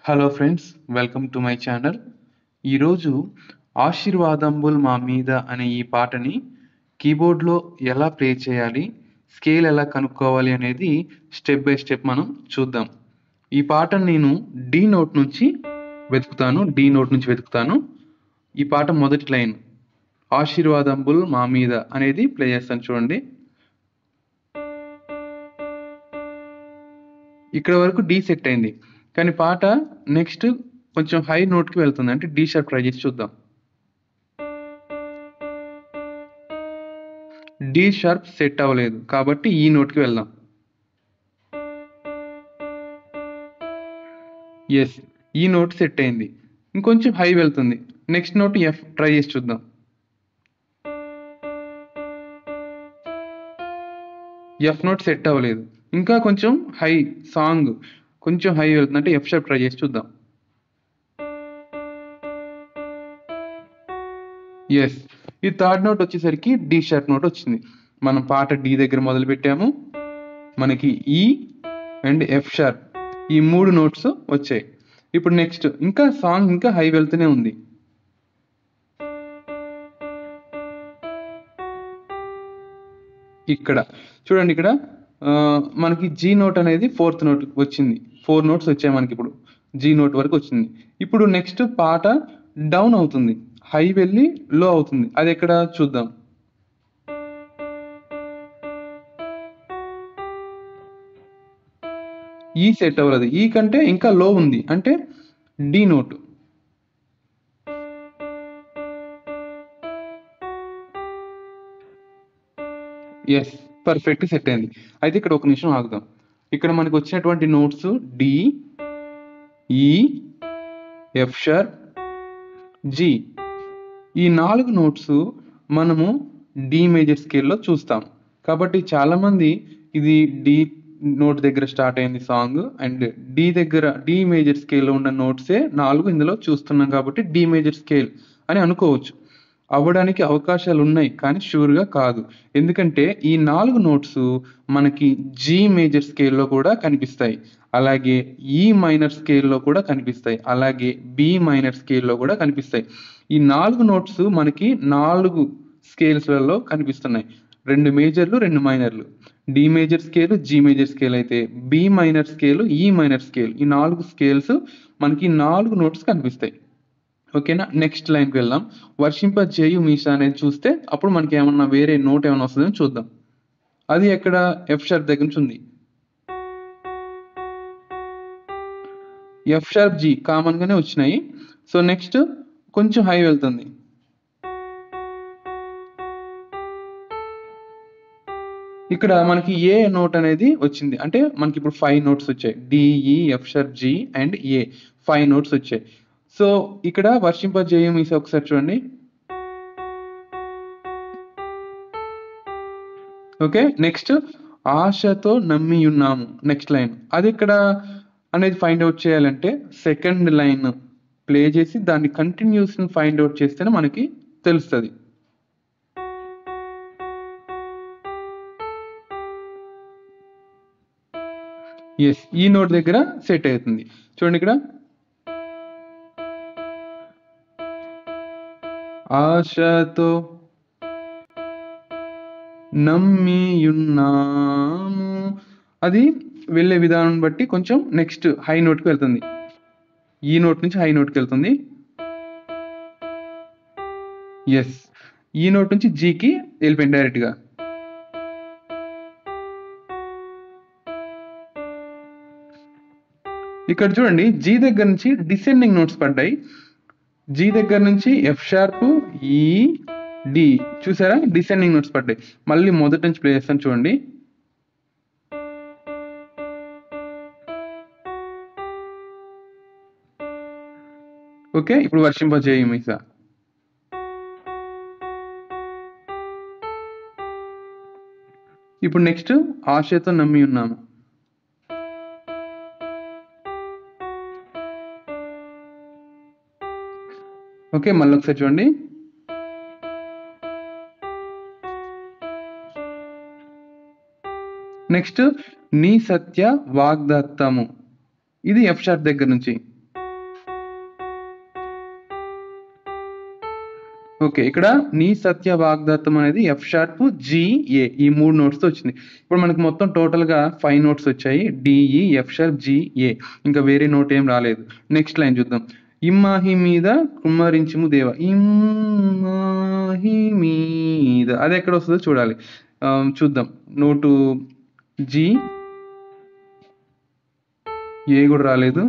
Hello friends, welcome to my channel. ఈరోజు ఆశీర్వాదంబుల్ మా మీద అనే ఈ పాటని కీబోర్డ్లో ఎలా ప్లే చేయాలి, స్కేల్ ఎలా కనుక్కోవాలి అనేది స్టెప్ బై స్టెప్ మనం చూద్దాం. ఈ పాటను నేను డి నోట్ నుంచి వెతుకుతాను. ఈ పాట మొదటి లైన్ ఆశీర్వాదంబుల్ మా మీద అనేది ప్లే చేస్తాను చూడండి. ఇక్కడ వరకు డి సెట్ అయింది, కానీ పాట నెక్స్ట్ కొంచెం హై నోట్కి వెళ్తుంది, అంటే డి షార్ప్ ట్రై చేసి చూద్దాం. డి షార్ప్ సెట్ అవ్వలేదు కాబట్టి ఈ నోట్కి వెళ్దాం. ఎస్, ఈ నోట్ సెట్ అయింది, ఇంకొంచెం హై వెళ్తుంది. నెక్స్ట్ నోట్ ఎఫ్ ట్రై చేసి చూద్దాం. ఎఫ్ నోట్ సెట్ అవ్వలేదు, ఇంకా కొంచెం హై, సాంగ్ కొంచెం హై వెళ్తుంది, అంటే ఎఫ్ షార్ప్ ట్రై చేసి చూద్దాం. ఎస్, ఈ థర్డ్ నోట్ వచ్చేసరికి డి షార్ప్ నోట్ వచ్చింది. మనం పాట డి దగ్గర మొదలు పెట్టాము, మనకి ఈ అండ్ ఎఫ్ షార్ప్ ఈ 3 నోట్స్ వచ్చాయి. ఇప్పుడు నెక్స్ట్ ఇంకా సాంగ్ ఇంకా హై వెళ్తూనే ఉంది. ఇక్కడ చూడండి, ఇక్కడ మనకి జీ నోట్ అనేది 4th నోట్ వచ్చింది. 4 నోట్స్ వచ్చాయి మనకి, ఇప్పుడు జీ నోట్ వరకు వచ్చింది. ఇప్పుడు నెక్స్ట్ పాట డౌన్ అవుతుంది, హై వెళ్ళి లో అవుతుంది. అది ఎక్కడ చూద్దాం. ఈ సెట్ అవ్వలేదు, ఈ కంటే ఇంకా లో ఉంది, అంటే D note. Yes, perfect set అయింది. అయితే ఇక్కడ ఒక నిమిషం ఆగుదాం. ఇక్కడ మనకు వచ్చినటువంటి notes D, E, F sharp, G. ఈ 4 నోట్స్ మనము డి మేజర్ స్కేల్లో చూస్తాం. కాబట్టి చాలామంది ఇది డి నోట్ దగ్గర స్టార్ట్ అయింది సాంగ్, అండ్ డి మేజర్ స్కేల్లో ఉన్న నోట్సే 4 ఇందులో చూస్తున్నాం, కాబట్టి డి మేజర్ స్కేల్ అని అనుకోవచ్చు. అవ్వడానికి అవకాశాలు ఉన్నాయి, కానీ షూర్గా కాదు. ఎందుకంటే ఈ 4 నోట్స్ మనకి జీ మేజర్ స్కేల్లో కూడా కనిపిస్తాయి, అలాగే ఈ మైనర్ స్కేల్లో కూడా కనిపిస్తాయి, అలాగే బి మైనర్ స్కేల్లో కూడా కనిపిస్తాయి. ఈ 4 నోట్స్ మనకి 4 స్కేల్స్లలో కనిపిస్తున్నాయి. 2 మేజర్లు, 2 మైనర్లు. D major scale, G major scale అయితే B minor scale, E minor scale, ఈ 4 స్కేల్స్ మనకి 4 నోట్స్ కనిపిస్తాయి. ఓకేనా, నెక్స్ట్ లైన్కి వెళ్దాం. వర్షింపజేయు మీషా అనేది చూస్తే అప్పుడు మనకి ఏమన్నా వేరే నోట్ ఏమైనా వస్తుందని చూద్దాం. అది ఎక్కడ ఎఫ్ షార్ప్ దగ్గర నుంచి ఉంది. ఎఫ్ షార్ప్, జీ కామన్ గానే వచ్చినాయి. సో నెక్స్ట్ కొంచెం హై వెళ్తుంది. ఇక్కడ మనకి ఏ నోట్ అనేది వచ్చింది, అంటే మనకి ఇప్పుడు 5 నోట్స్ వచ్చాయి. D E, F sharp, G and A 5 notes వచ్చాయి. సో ఇక్కడ వర్షింపజేయు మీసా ఒకసారి చూడండి. ఓకే, నెక్స్ట్ ఆశతో నమ్మి ఉన్నాము, నెక్స్ట్ లైన్. అది ఇక్కడ అనేది ఫైండ్ అవుట్ చేయాలంటే సెకండ్ లైన్ ప్లే చేసి దాన్ని కంటిన్యూస్ ఫైండ్ అవుట్ చేస్తేనే మనకి తెలుస్తుంది. ఎస్, ఈ నోట్ దగ్గర సెట్ అవుతుంది. చూడండి, ఇక్కడ ఆశతో నమ్మియున్నాము, అది వెళ్ళే విధానం బట్టి కొంచెం నెక్స్ట్ హై నోట్కి వెళ్తుంది. ఈ నోట్ నుంచి హై నోట్కి వెళ్తుంది. ఎస్, ఈ నోట్ నుంచి జీకి వెళ్ళిపోయింది డైరెక్ట్గా. ఇక్కడ చూడండి, జీ దగ్గర నుంచి డిసెండింగ్ నోట్స్ పడ్డాయి. జీ దగ్గర నుంచి ఎఫ్ షార్ప్, ఈ, డి, చూసారా డిసెండింగ్ నోట్స్ పడ్డాయి. మళ్ళీ మొదటి నుంచి ప్లే చేస్తాను చూడండి. ఓకే, ఇప్పుడు వర్షింపజేయు మీసా. ఇప్పుడు నెక్స్ట్ ఆశతో నమ్మి ఉన్నాము. ఓకే, మళ్ళీ ఒకసారి చూడండి. నెక్స్ట్ నీ సత్య వాగ్దత్తము, ఇది ఎఫ్ షార్ప్ దగ్గర నుంచి. ఓకే. ఇక్కడ నీ సత్య వాగ్దత్తం అనేది ఎఫ్ షార్ప్, జీ, ఏ ఈ 3 నోట్స్‌తో వచ్చింది. ఇప్పుడు మనకు మొత్తం టోటల్‌గా 5 నోట్స్ వచ్చాయి. D, E, F sharp, G, ఏ. ఇంకా వేరే నోట్ ఏం రాలేదు. నెక్స్ట్ లైన్ చూద్దాం. ఇమ్మాహి మీద కుమ్మరించుము దేవ. ఇమ్మాహి మీద అది ఎక్కడ వస్తుందో చూడాలి. చూద్దాం. నోటు జీ, ఏ కూడా రాలేదు.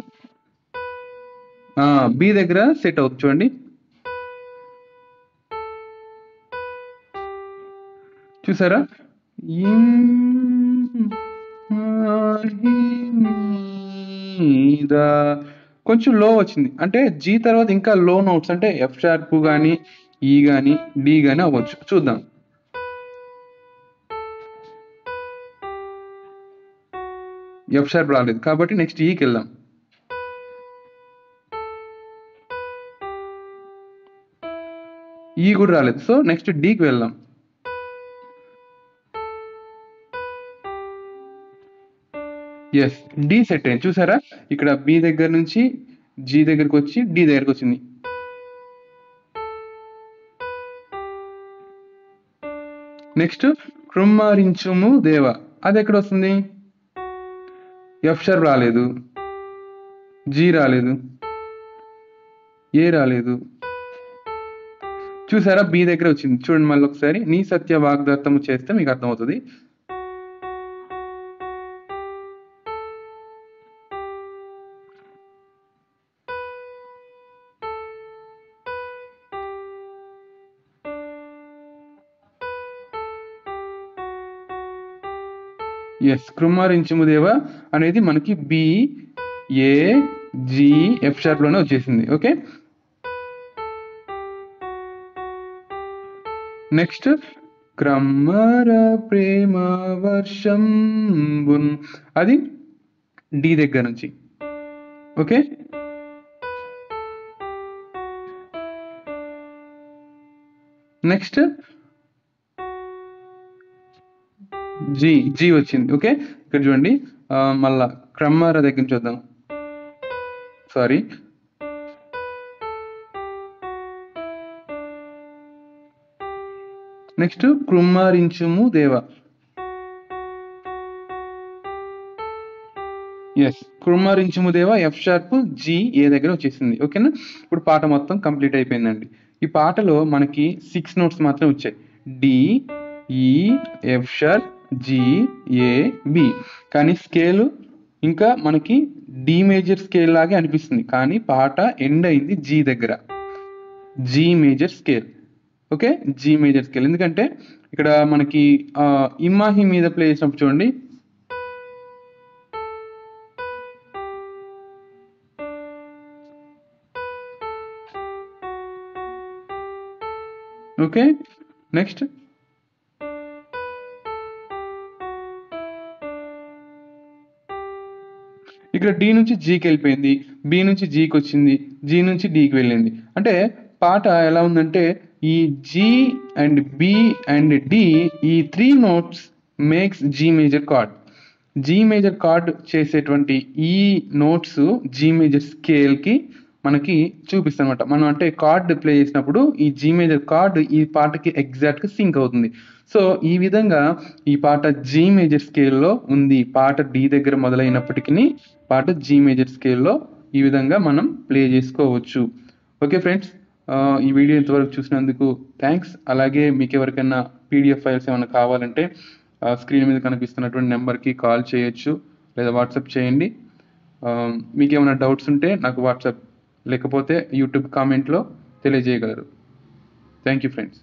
బి దగ్గర సెట్ అవుతుంది చూడండి. చూసారా? మీద కొంచెం లో వచ్చింది. అంటే జీ తర్వాత ఇంకా లో నోట్స్ అంటే ఎఫ్ షార్ప్ కానీ, ఈ కానీ, డి కానీ అవ్వచ్చు. చూద్దాం. ఎఫ్ షార్ప్ రాలేదు కాబట్టి నెక్స్ట్ ఈకి వెళ్దాం. ఈ కూడా రాలేదు. సో నెక్స్ట్ డికి వెళ్దాం. ఎస్, డి సెట్ అయింది. చూసారా? ఇక్కడ బి దగ్గర నుంచి జీ దగ్గరకు వచ్చి డి దగ్గరకు వచ్చింది. నెక్స్ట్ కృమ్మరించుము దేవ అది ఎక్కడ వస్తుంది? ఎఫ్ షార్ప్ రాలేదు, జీ రాలేదు, ఏ రాలేదు. చూసారా? బి దగ్గర వచ్చింది. చూడండి మళ్ళీ ఒకసారి. నీ సత్య వాగ్దత్తము చేస్తే మీకు అర్థమవుతుంది. ఎస్, కృమ్మరించుము దేవ అనేది మనకి బి, ఏ, జి, ఎఫ్ షార్ప్ లోనే వచ్చేసింది. ఓకే. నెక్స్ట్ క్రమ్మర ప్రేమ వర్షం అది డి దగ్గర నుంచి. ఓకే. నెక్స్ట్ జీ వచ్చింది. ఓకే. ఇక్కడ చూడండి. మళ్ళా క్రమ్మర దగ్గర చూద్దాం. సారీ, నెక్స్ట్ కృమ్మరించుము దేవ. ఎస్, కృమ్మరించుము దేవ ఎఫ్ షార్ప్, జీ, ఏ దగ్గర వచ్చేసింది. ఓకేనా? ఇప్పుడు పాట మొత్తం కంప్లీట్ అయిపోయిందండి. ఈ పాటలో మనకి 6 నోట్స్ మాత్రం వచ్చాయి. D, E, F sharp, G, ఏ, బి. కానీ స్కేల్ ఇంకా మనకి డి మేజర్ స్కేల్ లాగే అనిపిస్తుంది. కానీ పాట ఎండ్ అయింది జీ దగ్గర. G major scale. Okay, G major scale. ఎందుకంటే ఇక్కడ మనకి ఇమ్మాహి మీద ప్లే చేసినప్పుడు చూడండి. ఓకే. నెక్స్ట్ ఇక్కడ డి నుంచి జీకి వెళ్ళిపోయింది, బి నుంచి జీకి వచ్చింది, జీ నుంచి డికి వెళ్ళింది. అంటే పాట ఎలా ఉందంటే ఈ G and B and D ఈ 3 notes makes G major chord. G major chord చేసేటువంటి ఈ నోట్స్ జీ మేజర్ స్కేల్కి మనకి చూపిస్తాం అనమాట. మనం అంటే కార్డ్ ప్లే చేసినప్పుడు ఈ జీ మేజర్ కార్డ్ ఈ పాటకి ఎగ్జాక్ట్గా సింక్ అవుతుంది. సో ఈ విధంగా ఈ పాట జీ మేజర్ స్కేల్లో ఉంది. పాట డి దగ్గర మొదలైనప్పటికీ పాట జీ మేజర్ స్కేల్లో ఈ విధంగా మనం ప్లే చేసుకోవచ్చు. ఓకే ఫ్రెండ్స్, ఈ వీడియో ఇంతవరకు చూసినందుకు థ్యాంక్స్. అలాగే మీకు ఎవరికైనా పీడిఎఫ్ ఫైల్స్ ఏమైనా కావాలంటే స్క్రీన్ మీద కనిపిస్తున్నటువంటి నెంబర్కి కాల్ చేయొచ్చు లేదా వాట్సాప్ చేయండి. మీకు ఏమైనా డౌట్స్ ఉంటే నాకు వాట్సాప్ లేకపోతే యూట్యూబ్ కామెంట్లో తెలియజేయగలరు. Thank you friends.